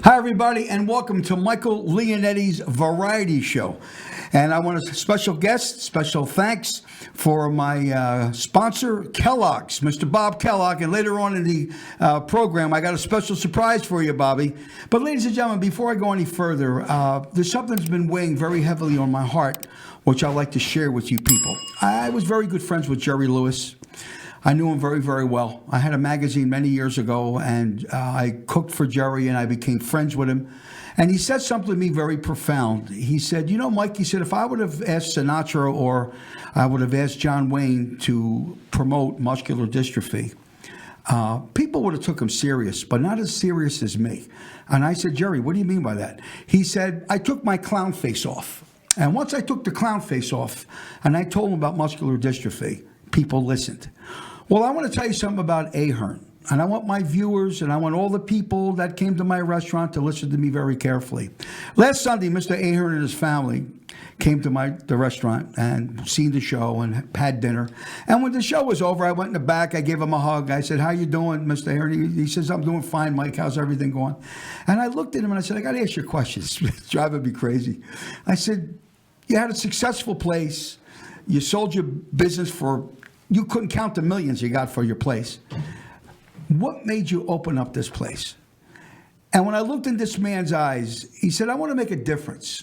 Hi, everybody, and welcome to Michael Leonetti's Variety Show. And I want a special guest, special thanks for my sponsor, Kellogg's, Mr. Bob Kellogg. And later on in the program, I got a special surprise for you, Bobby. But ladies and gentlemen, before I go any further, there's something that's been weighing very heavily on my heart, which I'd like to share with you people. I was very good friends with Jerry Lewis. I knew him very, very well. I had a magazine many years ago, and I cooked for Jerry, and I became friends with him. And he said something to me very profound. He said, you know, Mike, he said, if I would have asked Sinatra or I would have asked John Wayne to promote muscular dystrophy, people would have took him serious, but not as serious as me. And I said, Jerry, what do you mean by that? He said, I took my clown face off. And once I took the clown face off and I told him about muscular dystrophy, people listened. Well, I want to tell you something about Ahern, and I want my viewers and I want all the people that came to my restaurant to listen to me very carefully. Last Sunday, Mr. Ahern and his family came to the restaurant and seen the show and had dinner. And when the show was over, I went in the back. I gave him a hug. I said, how you doing, Mr. Ahern? He says, I'm doing fine, Mike. How's everything going? And I looked at him and I said, I got to ask you a question. It's driving me crazy. I said, you had a successful place. You sold your business for... You couldn't count the millions you got for your place. What made you open up this place? And when I looked in this man's eyes, he said, I want to make a difference.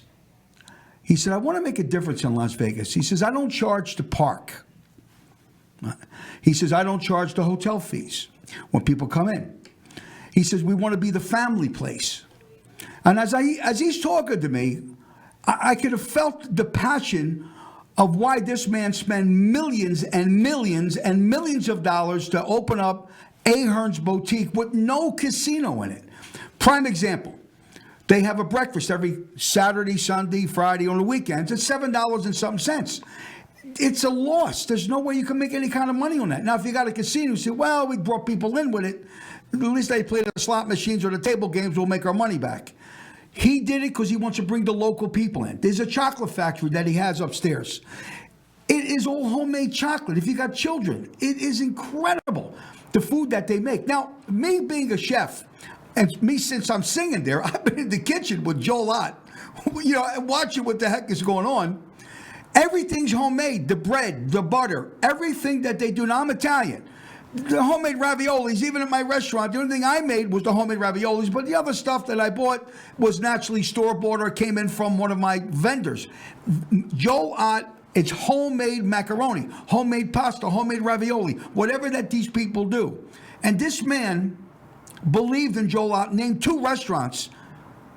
He said, I want to make a difference in Las Vegas. He says, I don't charge to park. He says, I don't charge the hotel fees when people come in. He says, we want to be the family place. And as he's talking to me, I could have felt the passion of why this man spent millions and millions and millions of dollars to open up Ahern's Boutique with no casino in it. Prime example, they have a breakfast every Saturday, Sunday, Friday, on the weekends. It's $7 and some cents. It's a loss. There's no way you can make any kind of money on that. Now, if you got a casino, you say, well, we brought people in with it. At least they play the slot machines or the table games, we'll make our money back. He did it because he wants to bring the local people in. There's a chocolate factory that he has upstairs. It is all homemade chocolate. If you got children, it is incredible, the food that they make. Now, me being a chef, and me since I'm singing there, I've been in the kitchen with Joe Lott, watching what the heck is going on. Everything's homemade, the bread, the butter, everything that they do. Now, I'm Italian. The homemade raviolis, even at my restaurant, the only thing I made was the homemade raviolis, but the other stuff that I bought was naturally store-bought or came in from one of my vendors. Joe Ott, it's homemade macaroni, homemade pasta, homemade ravioli, whatever that these people do. And this man believed in Joe Ott, named 2 restaurants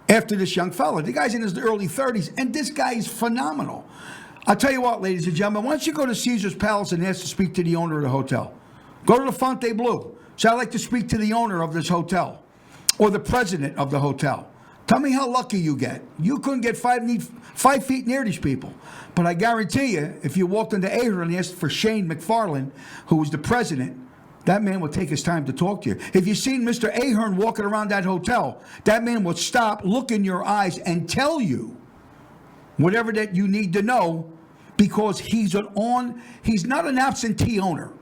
after this young fella. The guy's in his early 30s, and this guy is phenomenal. I'll tell you what, ladies and gentlemen, why don't you go to Caesar's Palace and ask to speak to the owner of the hotel? Go to the Fontainebleau. Say, I'd like to speak to the owner of this hotel or the president of the hotel. Tell me how lucky you get. You couldn't get 5 feet near these people. But I guarantee you, if you walked into Ahern and asked for Shane McFarland, who was the president, that man would take his time to talk to you. If you've seen Mr. Ahern walking around that hotel, that man would stop, look in your eyes, and tell you whatever that you need to know, because he's not an absentee owner.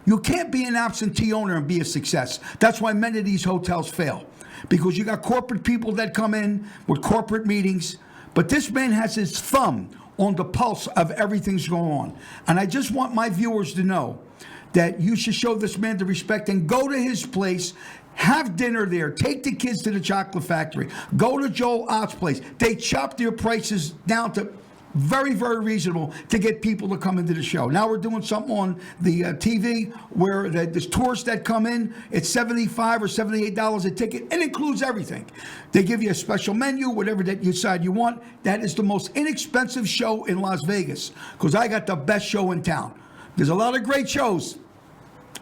You can't be an absentee owner and be a success. That's why many of these hotels fail. Because you got corporate people that come in with corporate meetings. But this man has his thumb on the pulse of everything's going on. And I just want my viewers to know that you should show this man the respect and go to his place, have dinner there, take the kids to the chocolate factory, go to Joe Ott's place. They chop their prices down to very, very reasonable to get people to come into the show. Now we're doing something on the TV where there's tourists that come in. It's $75 or $78 a ticket. It includes everything. They give you a special menu, whatever that you decide you want. That is the most inexpensive show in Las Vegas because I got the best show in town. There's a lot of great shows.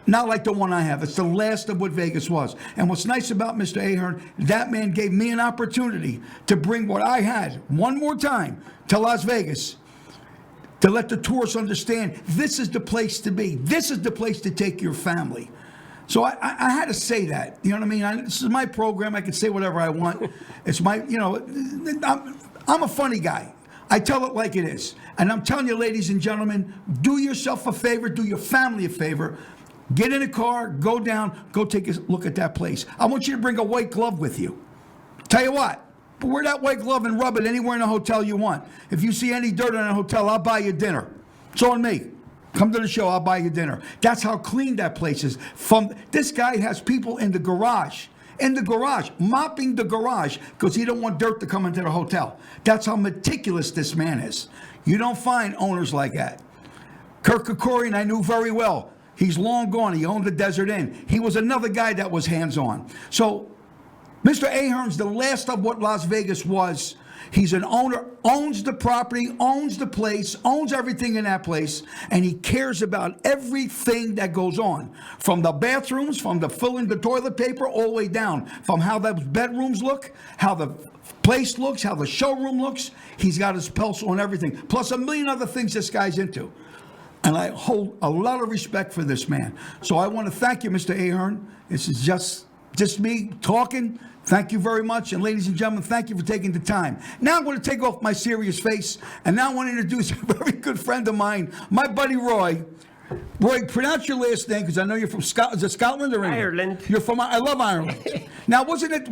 Not like the one I have. It's the last of what Vegas was. And what's nice about Mr. Ahern, that man gave me an opportunity to bring what I had one more time to Las Vegas, to let the tourists understand this is the place to be. This is the place to take your family. So I had to say that. You know what I mean? This is my program. I can say whatever I want. It's my, I'm a funny guy. I tell it like it is. And I'm telling you, ladies and gentlemen, do yourself a favor, do your family a favor. Get in a car, go down, go take a look at that place. I want you to bring a white glove with you. Tell you what, wear that white glove and rub it anywhere in a hotel you want. If you see any dirt in a hotel, I'll buy you dinner. It's on me. Come to the show, I'll buy you dinner. That's how clean that place is. This guy has people in the garage, mopping the garage because he don't want dirt to come into the hotel. That's how meticulous this man is. You don't find owners like that. Kirk Kerkorian, I knew very well. He's long gone. He owned the Desert Inn. He was another guy that was hands-on. So Mr. Ahern's the last of what Las Vegas was. He's an owner, owns the property, owns the place, owns everything in that place, and he cares about everything that goes on. From the bathrooms, from the filling the toilet paper, all the way down. From how those bedrooms look, how the place looks, how the showroom looks. He's got his pulse on everything. Plus a million other things this guy's into. And I hold a lot of respect for this man. So I want to thank you, Mr. Ahern. This is just me talking. Thank you very much. And ladies and gentlemen, thank you for taking the time. Now I'm going to take off my serious face. And now I want to introduce a very good friend of mine, my buddy Roy. Roy, pronounce your last name because I know you're from Scotland. Is it Scotland or England? Ireland. You're from. I love Ireland. Now, wasn't it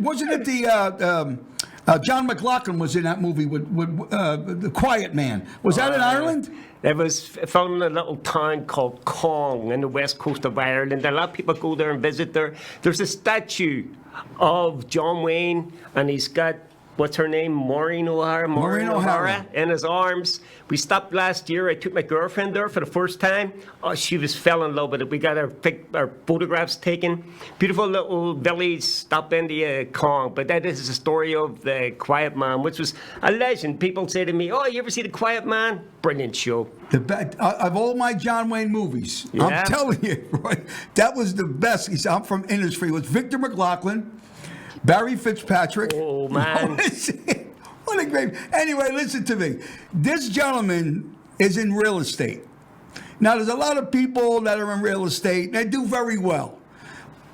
the John McLaughlin was in that movie with The Quiet Man? Was that in Ireland? It was filmed in a little town called Cong in the west coast of Ireland. A lot of people go there and visit there. There's a statue of John Wayne, and he's got, what's her name? Maureen O'Hara in his arms. We stopped last year. I took my girlfriend there for the first time. Oh, she fell in love with it. We got our photographs taken. Beautiful little village, stop into Cong. But that is the story of The Quiet Man, which was a legend. People say to me, oh, you ever see The Quiet Man? Brilliant show. Of all my John Wayne movies, yeah. I'm telling you, Roy, that was the best. He said, I'm from industry. It was Victor McLaughlin, Barry Fitzpatrick. Oh, man. What a great... Anyway, listen to me. This gentleman is in real estate. Now, there's a lot of people that are in real estate. They do very well.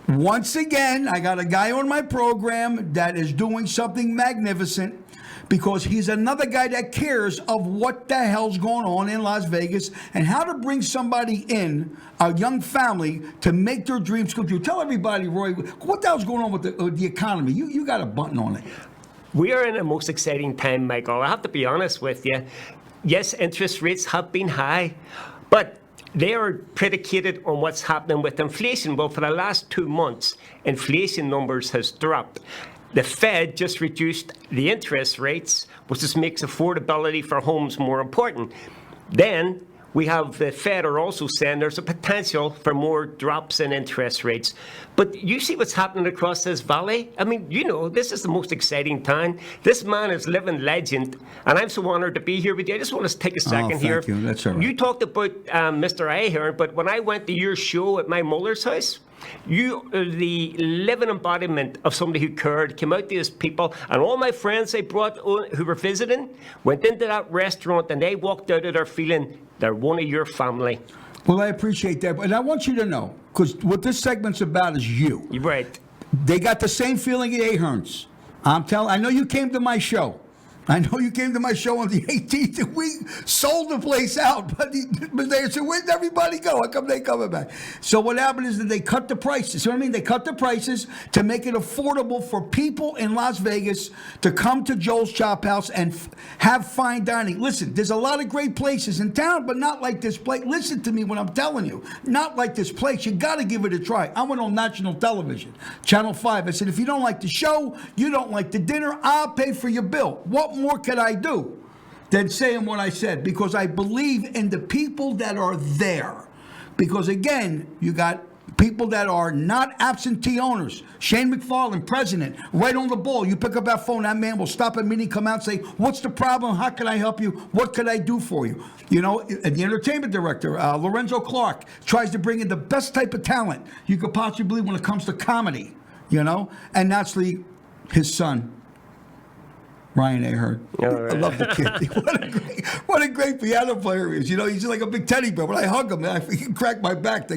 Once again, I got a guy on my program that is doing something magnificent because he's another guy that cares of what the hell's going on in Las Vegas and how to bring somebody in, a young family, to make their dreams come true. Tell everybody, Roy, what the hell's going on with the economy? You got a button on it. We are in a most exciting time, Michael. I have to be honest with you. Yes, interest rates have been high, but they are predicated on what's happening with inflation. Well, for the last 2 months, inflation numbers has dropped. The Fed just reduced the interest rates, which just makes affordability for homes more important. Then we have the Fed are also saying there's a potential for more drops in interest rates. But you see what's happening across this valley? I mean, you know, this is the most exciting time. This man is living legend, and I'm so honored to be here with you. I just want to take a second here. Thank you. That's all right. You talked about Mr. Ahern, but when I went to your show at my Muller's house, you are the living embodiment of somebody who cared, came out to his people, and all my friends I brought who were visiting went into that restaurant and they walked out of there feeling they're one of your family. Well, I appreciate that. And I want you to know, because what this segment's about is you. You're right. They got the same feeling at Ahern's. I know you came to my show. I know you came to my show on the 18th, and we sold the place out. But they said, where'd everybody go? How come they coming back? So what happened is that they cut the prices. You know what I mean? They cut the prices to make it affordable for people in Las Vegas to come to Joel's Chop House and have fine dining. Listen, there's a lot of great places in town, but not like this place. Listen to me when I'm telling you. Not like this place. You got to give it a try. I went on national television, Channel 5. I said, if you don't like the show, you don't like the dinner, I'll pay for your bill. What more could I do than saying what I said? Because I believe in the people that are there. Because again, you got people that are not absentee owners. Shane McFarland, president, right on the ball. You pick up that phone, that man will stop a meeting, come out and say, what's the problem? How can I help you? What could I do for you? You know, and the entertainment director, Lorenzo Clark, tries to bring in the best type of talent you could possibly when it comes to comedy, you know? And naturally, his son, Ryan Ahern. I love the kid. What a great piano player he is. You know, he's like a big teddy bear. When I hug him, he can crack my back.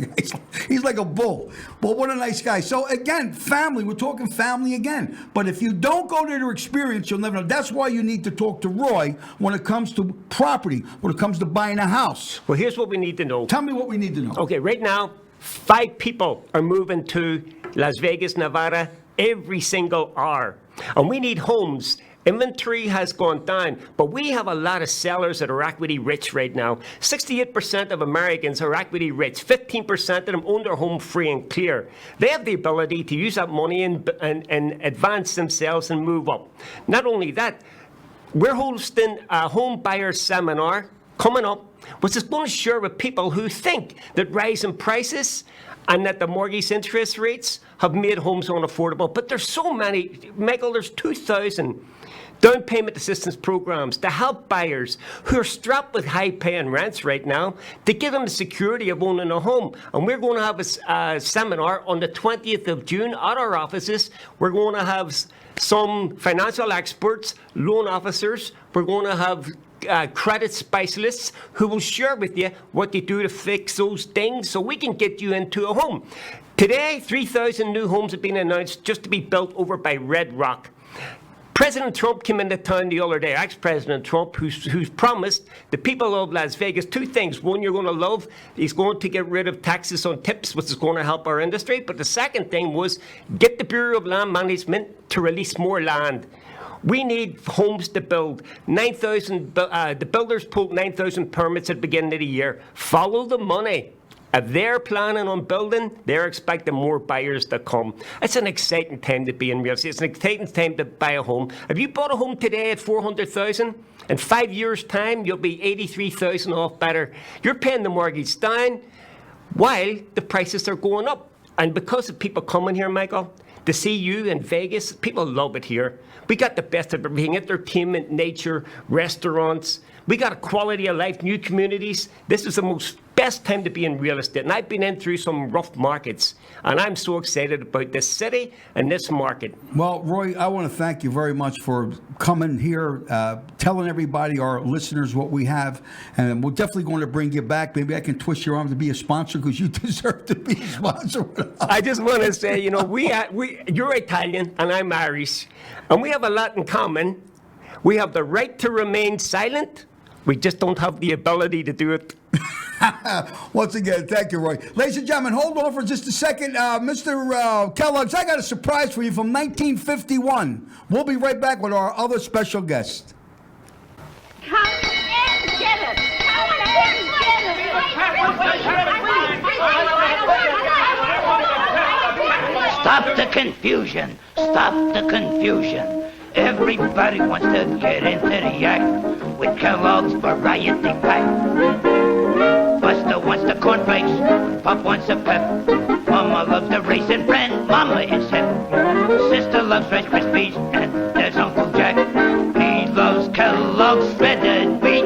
He's like a bull. But what a nice guy. So again, family. We're talking family again. But if you don't go there to experience, you'll never know. That's why you need to talk to Roy when it comes to property, when it comes to buying a house. Well, here's what we need to know. Tell me what we need to know. Okay, right now, 5 people are moving to Las Vegas, Nevada, every single hour. And we need homes. Inventory has gone down, but we have a lot of sellers that are equity rich right now. 68% of Americans are equity rich. 15% of them own their home free and clear. They have the ability to use that money and advance themselves and move up. Not only that, we're hosting a home buyer seminar coming up, which is going to share with people who think that rising prices and that the mortgage interest rates have made homes unaffordable. But there's so many, Michael, there's 2,000 down payment assistance programs to help buyers who are strapped with high-paying rents right now to give them the security of owning a home. And we're going to have a seminar on the 20th of June at our offices. We're going to have some financial experts, loan officers. We're going to have credit specialists who will share with you what they do to fix those things so we can get you into a home. Today, 3,000 new homes have been announced just to be built over by Red Rock. President Trump came into town the other day, ex-President Trump, who's promised the people of Las Vegas two things. One, you're going to love, he's going to get rid of taxes on tips, which is going to help our industry. But the second thing was get the Bureau of Land Management to release more land. We need homes to build. 9,000. The builders pulled 9,000 permits at the beginning of the year. Follow the money. If they're planning on building, they're expecting more buyers to come. It's an exciting time to be in real estate. It's an exciting time to buy a home. If you bought a home today at $400,000, in 5 years' time, you'll be $83,000 off better. You're paying the mortgage down while the prices are going up. And because of people coming here, Michael, to see you in Vegas, people love it here. We got the best of everything, entertainment, nature, restaurants. We got a quality of life, new communities. This is the best time to be in real estate. And I've been in through some rough markets, and I'm so excited about this city and this market. Well, Roy, I want to thank you very much for coming here, telling everybody, our listeners, what we have. And we're definitely going to bring you back. Maybe I can twist your arm to be a sponsor because you deserve to be a sponsor. I just want to say, you know, you're Italian and I'm Irish, and we have a lot in common. We have the right to remain silent. We just don't have the ability to do it. Once again, thank you, Roy. Ladies and gentlemen, hold on for just a second. Mr. Kellogg's, I got a surprise for you from 1951. We'll be right back with our other special guest. Come and get it! Come and get it! Stop the confusion! Stop the confusion! Everybody wants to get into the act with Kellogg's Variety Pack. Buster wants the cornflakes, Pop wants a pep. Mama loves the raisin bran, Mama is hip. Sister loves Rice Krispies, and there's Uncle Jack. He loves Kellogg's shredded wheat.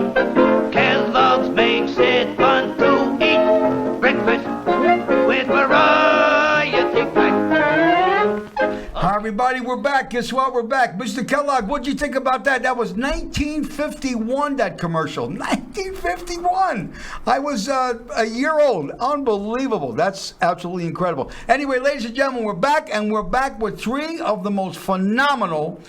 Kellogg's makes it fun to eat. Breakfast with Variety Pack. Hi, everybody, we're back. Guess what? We're back. Mr. Kellogg, what'd you think about that? That was 1951, that commercial. 1951. I was a year old. Unbelievable. That's absolutely incredible. Anyway, ladies and gentlemen, we're back, and we're back with three of the most phenomenal,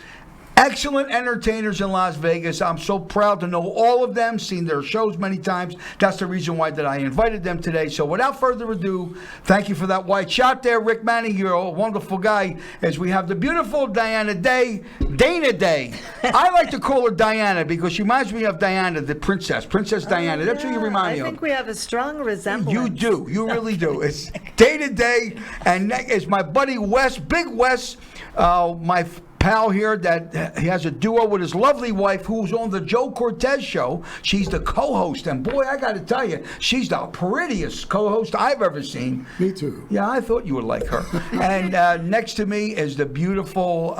excellent entertainers in Las Vegas. I'm so proud to know all of them, seen their shows many times. That's the reason why that I invited them today. So without further ado, thank you for that white shot there, Rick Manning. You're a wonderful guy. As we have the beautiful Dana Day. I like to call her Diana because she reminds me of Diana, the princess. Princess Diana. That's who you remind me of. I think we have a strong resemblance. You do. You really do. It's Day, and it's my buddy Wes, Big Wes, my pal here that he has a duo with his lovely wife who's on the Joe Cortez show. She's the co-host, and boy, I got to tell you, she's the prettiest co-host I've ever seen. Me too. Yeah, I thought you would like her. And next to me is the beautiful,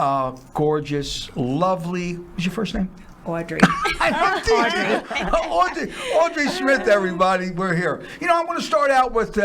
gorgeous, lovely, what's your first name? Audrey. Audrey Smith, everybody. We're here. You know, I want to start out with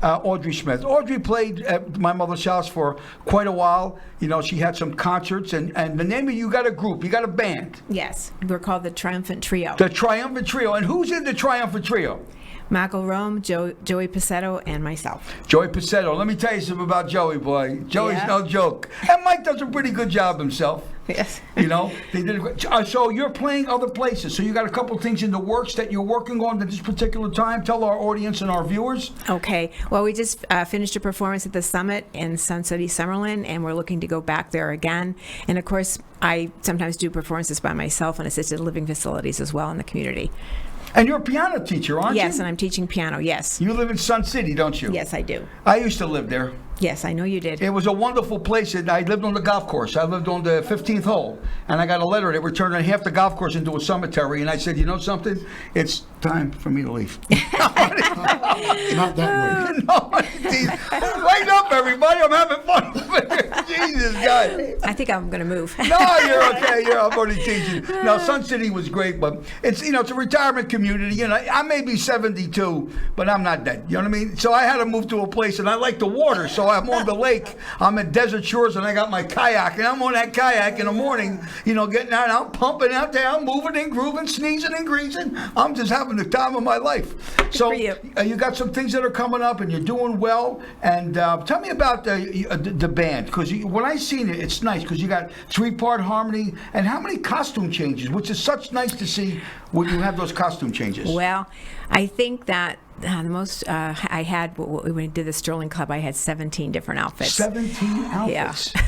Audrey Smith. Audrey played at my mother's house for quite a while. You know, she had some concerts, and the name of you got a group, you got a band. Yes, we're called the Triumphant Trio. The Triumphant Trio. And who's in the Triumphant Trio? Michael Rome, Joey Pacetto, and myself. Joey Pacetto. Let me tell you something about Joey, boy. Joey's no joke. And Mike does a pretty good job himself. Yes. They did a great. So you're playing other places. So you got a couple things in the works that you're working on at this particular time. Tell our audience and our viewers. Okay. Well, we just finished a performance at the Summit in Sun City, Summerlin, and we're looking to go back there again. And of course, I sometimes do performances by myself in assisted living facilities as well in the community. And you're a piano teacher, aren't you? Yes, and I'm teaching piano, yes. You live in Sun City, don't you? Yes, I do. I used to live there. Yes, I know you did. It was a wonderful place. And I lived on the golf course. I lived on the 15th hole. And I got a letter that returned half the golf course into a cemetery. And I said, you know something? It's time for me to leave. Not that way. No, light up, everybody. I'm having fun. Jesus, guys. I think I'm going to move. No, you're okay. I'm already teaching. No, Sun City was great, but it's it's a retirement community. I may be 72, but I'm not dead. You know what I mean? So I had to move to a place, and I like the water, so I'm on the lake. I'm at Desert Shores, and I got my kayak, and I'm on that kayak in the morning. Getting out, I'm pumping out there, I'm moving and grooving, sneezing and greasing. I'm just having the time of my life. So for you. You got some things that are coming up, and you're doing well. And tell me about the band, because when I seen it, it's nice because you got 3-part harmony, and how many costume changes, which is such nice to see when you have those costume changes. Well, I think that the most I had, when we did the Sterling Club, I had 17 different outfits. 17 outfits. Yeah.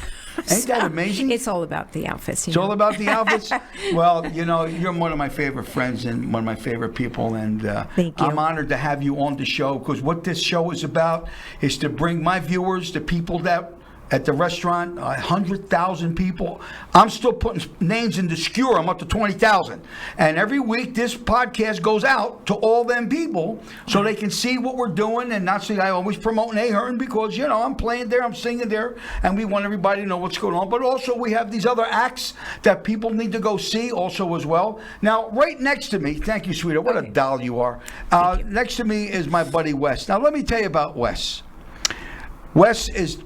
Ain't that amazing? It's all about the outfits. It's all about the outfits? Well, you're one of my favorite friends and one of my favorite people, and Thank you. I'm honored to have you on the show, because what this show is about is to bring my viewers, the people that at the restaurant, 100,000 people. I'm still putting names in the skewer. I'm up to 20,000. And every week, this podcast goes out to all them people so they can see what we're doing. And not say I always promote Ahern because, I'm playing there, I'm singing there, and we want everybody to know what's going on. But also, we have these other acts that people need to go see also as well. Now, right next to me, thank you, sweetheart. What a doll you are. Next to me is my buddy Wes. Now, let me tell you about Wes. Wes is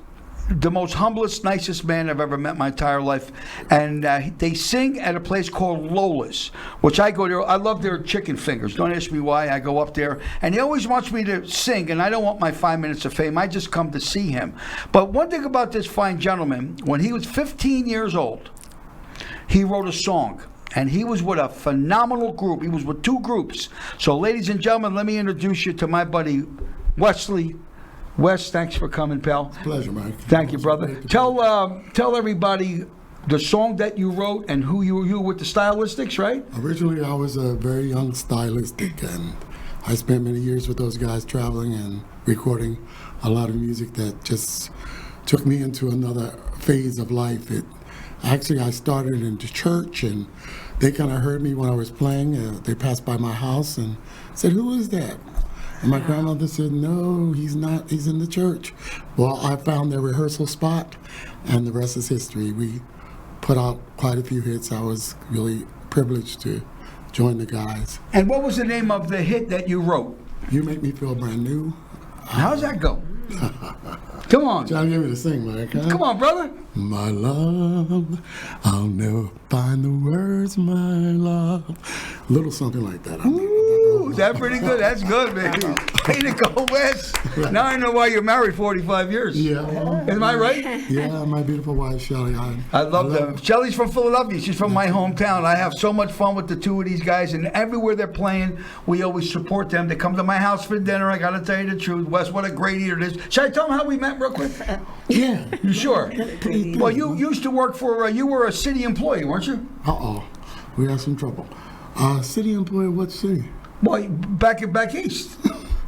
the most humblest, nicest man I've ever met my entire life. And they sing at a place called Lola's, which I go there. I love their chicken fingers. Don't ask me why. I go up there. And he always wants me to sing, and I don't want my 5 minutes of fame. I just come to see him. But one thing about this fine gentleman, when he was 15 years old, he wrote a song. And he was with a phenomenal group. He was with 2 groups. So, ladies and gentlemen, let me introduce you to my buddy, Westley. Wes, thanks for coming, pal. It's a pleasure, Mike. Thank you, brother. Tell everybody the song that you wrote and who you were with the Stylistics, right? Originally, I was a very young stylistic, and I spent many years with those guys traveling and recording a lot of music that just took me into another phase of life. I started in the church, and they kind of heard me when I was playing. They passed by my house and said, "Who is that?" And my grandmother said, "No, he's not. He's in the church." Well, I found their rehearsal spot, and the rest is history. We put out quite a few hits. I was really privileged to join the guys. And what was the name of the hit that you wrote? You Make Me Feel Brand New. How's that go? Come on. Trying to get me to sing, Mike. Huh? Come on, brother. My love, I'll never find the words, my love. A little something like that. Ooh, is that pretty good? That's good, man. Way to go, Wes. Now I know why you're married 45 years. Yeah. Am I right? Yeah, my beautiful wife, Shelly. I love them. Shelly's from Philadelphia. She's from my hometown. I have so much fun with the 2 of these guys, and everywhere they're playing, we always support them. They come to my house for dinner. I got to tell you the truth. Wes, what a great eater it is. Should I tell them how we met real quick? Yeah. You sure? Well, you used to work for, you were a city employee, weren't you? Uh-oh. We had some trouble. City employee, what city? Well, back east.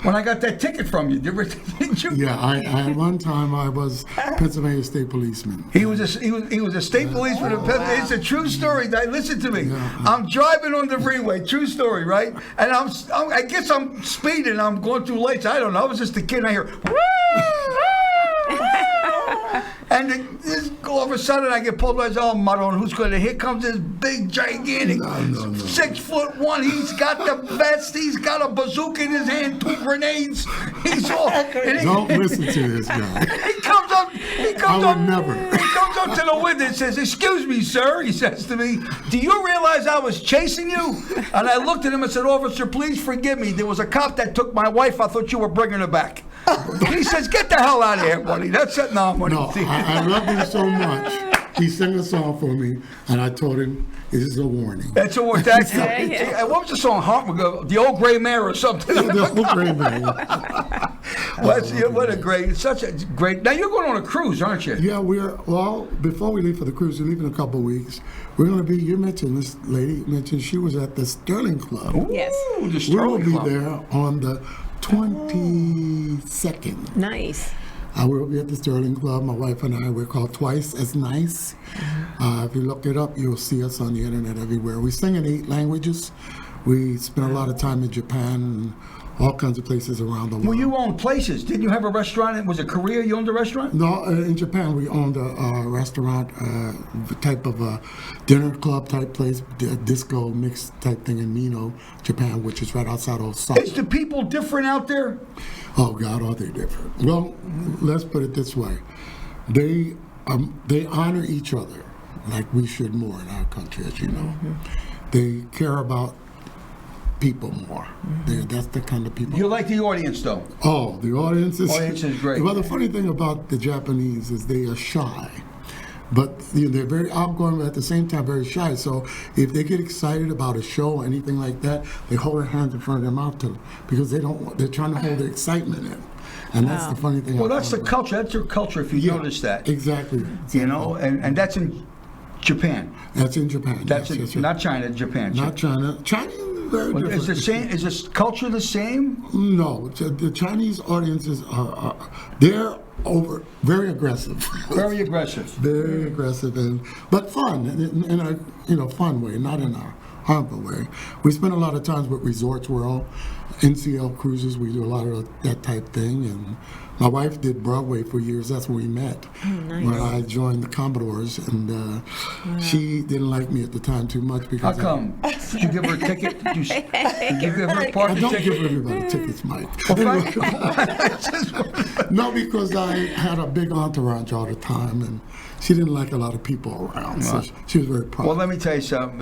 When I got that ticket from you, didn't you? Yeah, I at one time I was Pennsylvania State Policeman. He was a state policeman. Wow. It's a true story. Listen to me. Yeah. I'm driving on the freeway. True story, right? And I guess I'm speeding. I'm going through lights. I don't know. I was just a kid. And I hear. And all of a sudden, I get pulled by his own motto, and who's going to? Here comes this big, gigantic, 6'1". He's got the vest. He's got a bazooka in his hand, 2 grenades. He's all. Don't listen to this guy. He comes up. He comes I up. would never. He comes up to the window and says, "Excuse me, sir." He says to me, "Do you realize I was chasing you?" And I looked at him and said, "Officer, please forgive me. There was a cop that took my wife. I thought you were bringing her back." He says, "Get the hell out of here, buddy." That's it. No, buddy. No, I love him so much. He sang a song for me, and I told him, "This is a warning." That's a word. That's what was the song? The Old Gray Mare or something. The whole great man. What a great, such a great. Now you're going on a cruise, aren't you? Yeah, before we leave for the cruise, we leave in a couple of weeks. We're going to be, you mentioned, this lady mentioned she was at the Sterling Club. Yes. Ooh, the We Sterling will be Club. there on the 22nd. Nice. I will be at the Sterling Club. My wife and I, we're called Twice as Nice. If you look it up, you'll see us on the internet everywhere. We sing in 8 languages. We spend a lot of time in Japan and all kinds of places around the world. Well, you own places. Didn't you have a restaurant? Was it Korea you owned a restaurant? No, in Japan we owned a restaurant, type of a dinner club type place, disco mix type thing in Mino, Japan, which is right outside Osaka. Is the people different out there? Oh God, are they different? Well, let's put it this way: they honor each other like we should more in our country, as you know. They care about people more. That's the kind of people. You like the audience, though. Oh, the audience is great. Well, the funny thing about the Japanese is they are shy, but they're very outgoing, but at the same time very shy. So if they get excited about a show or anything like that, they hold their hands in front of their mouth because they're trying to hold the excitement in. And that's the funny thing. Well, that's the culture. That's your culture, if you notice that. Exactly. You know, and that's in Japan. That's in Japan. That's yes, not China, Japan. Not China. China is very different. Is the same? Is this culture the same? No, the Chinese audiences they're very aggressive. Very aggressive. Very aggressive, but fun in a fun way, not in a harmful way. We spend a lot of times with Resorts World, NCL cruises. We do a lot of that type thing, and my wife did Broadway for years. That's when we met. Oh, nice. When I joined the Commodores, and she didn't like me at the time too much How because come? Did you give her a ticket? Did you give her a I parking don't ticket? give everybody tickets, Mike. Well, No, because I had a big entourage all the time, and she didn't like a lot of people around. So she was very proud. Well, let me tell you something.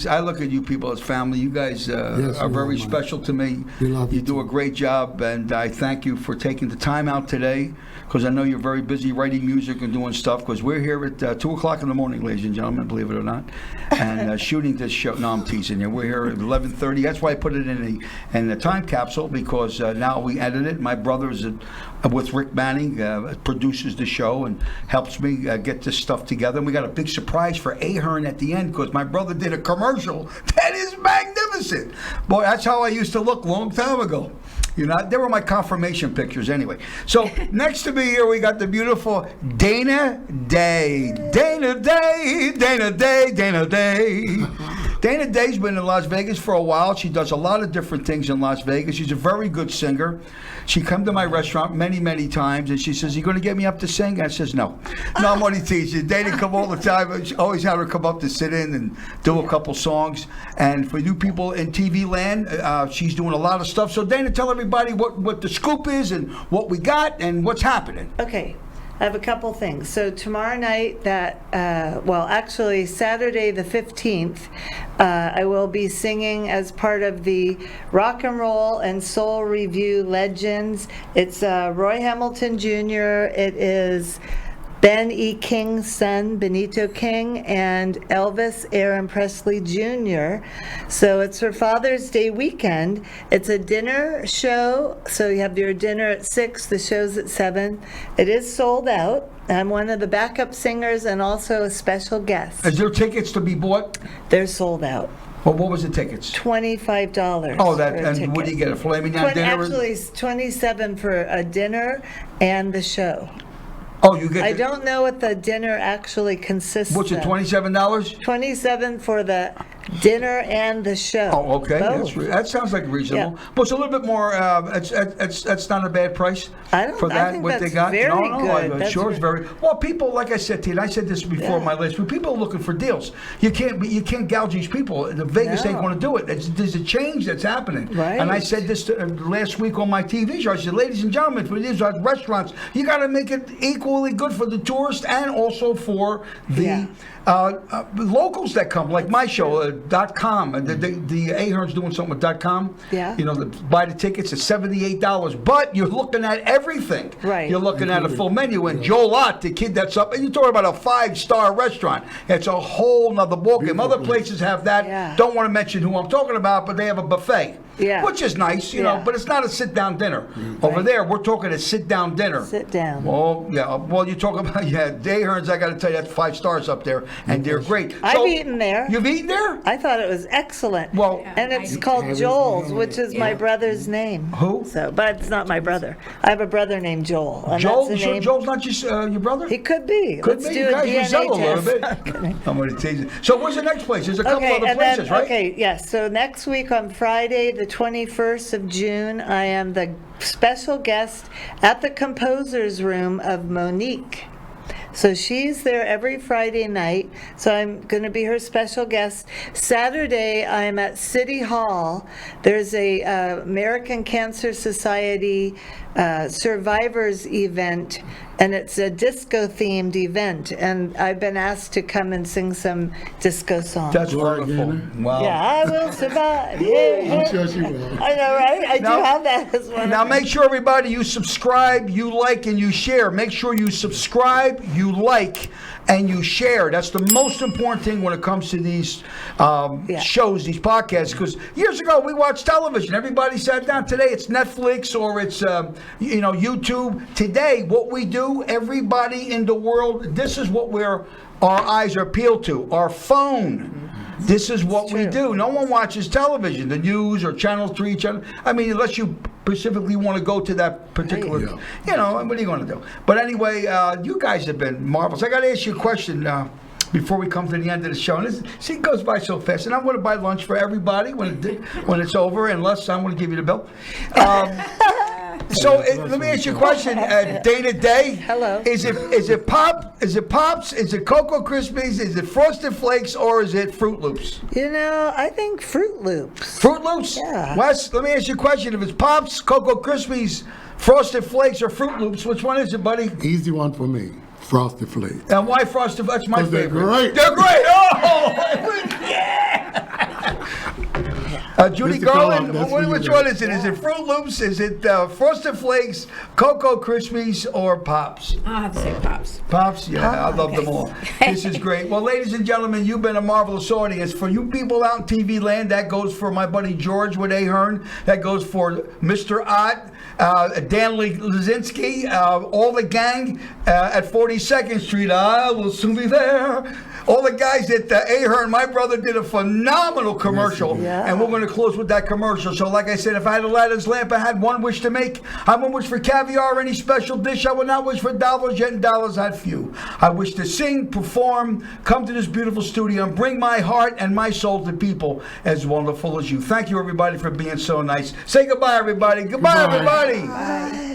I look at you people as family. You guys are very special to me. We love you do a great job, and I thank you for taking the time out today, because I know you're very busy writing music and doing stuff, because we're here at 2 o'clock in the morning, ladies and gentlemen, believe it or not, and shooting this show. No, I'm teasing you. We're here at 11:30. That's why I put it in the time capsule, because now we edit it. My brother's with Rick Manning, produces the show and helps me get this stuff together. And we got a big surprise for Ahern at the end, because my brother did a commercial that is magnificent. Boy, that's how I used to look a long time ago. You know, they were my confirmation pictures anyway. So next to me here, we got the beautiful Dana Day. Dana Day, Dana Day, Dana Day. Dana Day's been in Las Vegas for a while. She does a lot of different things in Las Vegas. She's a very good singer. She come to my restaurant many, many times, and she says, "You going to get me up to sing?" I says, "No. No, I'm only teasing." Dana come all the time. She always have her come up to sit in and do a couple songs. And for you people in TV land, she's doing a lot of stuff. So Dana, tell everybody what the scoop is and what we got and what's happening. Okay, I have a couple things. So tomorrow night, actually Saturday the 15th, I will be singing as part of the Rock and Roll and Soul Review Legends. It's Roy Hamilton Jr., it is Ben E. King's son, Benito King, and Elvis Aaron Presley Jr. So it's for Father's Day weekend. It's a dinner show, so you have your dinner at 6, the show's at 7. It is sold out. I'm one of the backup singers and also a special guest. Is there tickets to be bought? They're sold out. Well, what was the tickets? $25. Oh, that, for a and ticket. what do you get, a filet mignon dinner? Actually, it's $27 for a dinner and the show. Oh, you get. I don't know what the dinner actually consists of. What's it, $27? $27 for the dinner and the show. Oh, okay. Both. That sounds like reasonable. Yeah. But it's a little bit more. That's not a bad price I don't- for I that. think What they that's got? very no, good. It That's sure is very well. People, like I said to you, and I said this before Yeah. my last week. People are looking for deals. You can't gouge these people. The Vegas ain't No. going to do it. There's a change that's happening. Right. And I said this last week on my TV show. I said, ladies and gentlemen, for these restaurants, you got to make it equally good for the tourist and also for the. Yeah. Locals that come, like my show, .com. The Ahern's doing something with .com. Yeah. You know, buy the tickets at $78, but you're looking at everything. Right. You're looking at a full menu. And Joel Ott, the kid that's up, and you're talking about a 5-star restaurant. It's a whole nother ballgame. Other places have that. Yeah. Don't want to mention who I'm talking about, but they have a buffet. Yeah. Which is nice, you know, Yeah. but it's not a sit-down dinner. Over there, we're talking a sit-down dinner. Sit down. Well, yeah. Well, you talk about the Ahern's. I got to tell you, that's 5 stars up there, and they're great. I've So, eaten there. You've eaten there? I thought it was excellent. Well, and it's I- called Joel's, which is my brother's name. Who? So, but it's not my brother. I have a brother named Joel. And Joel, that's the name. Joel's not your brother? He could be. Could Let's be. do You a guys DNA resemble a little test. bit. I'm going to tease you. So where's the next place? There's a couple other and places, then, right? Okay, yes. So next week on Friday, the 21st of June, I am the special guest at the Composer's Room of Monique. So she's there every Friday night. So I'm going to be her special guest. Saturday, I'm at City Hall. There's a American Cancer Society survivors event, and it's a disco-themed event. And I've been asked to come and sing some disco songs. That's Gloria wonderful. Gaynor? Wow. Yeah, I will survive. Yeah. I'm sure she will. I know, right? I Now- do have that as one. Now of my- make sure everybody you subscribe, you like, and you share. Make sure you subscribe, you like, and you share. That's the most important thing when it comes to these shows, these podcasts. Because years ago we watched television. Everybody sat down. Today it's Netflix or it's YouTube. Today what we do, everybody in the world, this is what our eyes are peeled to. Our phone. This is what we do. No one watches television, the news or Channel 3. I mean, unless you specifically want to go to that particular, Right. you know, what are you going to do? But anyway, you guys have been marvelous. I got to ask you a question before we come to the end of the show. And it goes by so fast. And I'm going to buy lunch for everybody when it's over, unless I'm going to give you the bill. So let me ask you a question, Dana Day. Hello. Is it Pops? Is it Cocoa Krispies? Is it Frosted Flakes? Or is it Fruit Loops? You know, I think Fruit Loops. Fruit Loops? Yeah. Wes, let me ask you a question. If it's Pops, Cocoa Krispies, Frosted Flakes, or Fruit Loops, which one is it, buddy? Easy one for me. Frosted Flakes. And why Frosted? That's my 'Cause they're favorite. great. They're great. Oh, yeah. Judy Mr. Garland, Kellogg, that's for you, which man. one is it? Is it Fruit Loops? Is it Frosted Flakes, Cocoa Krispies, or Pops? I'll have to say Pops. Pops, yeah, I love them all. This is great. Well, ladies and gentlemen, you've been a marvelous audience. For you people out in TV land, that goes for my buddy George with Ahern. That goes for Mr. Ott, Dan Lazinski, all the gang at 42nd Street. I will soon be there. All the guys at Ahern, my brother did a phenomenal commercial, Yeah. and we're going to close with that commercial. So, like I said, if I had Aladdin's lamp, I had one wish to make. I wouldn't wish for caviar or any special dish. I would not wish for dollars, yet in dollars I'd few. I wish to sing, perform, come to this beautiful studio, and bring my heart and my soul to people as wonderful as you. Thank you, everybody, for being so nice. Say goodbye, everybody. Goodbye, Goodbye. everybody.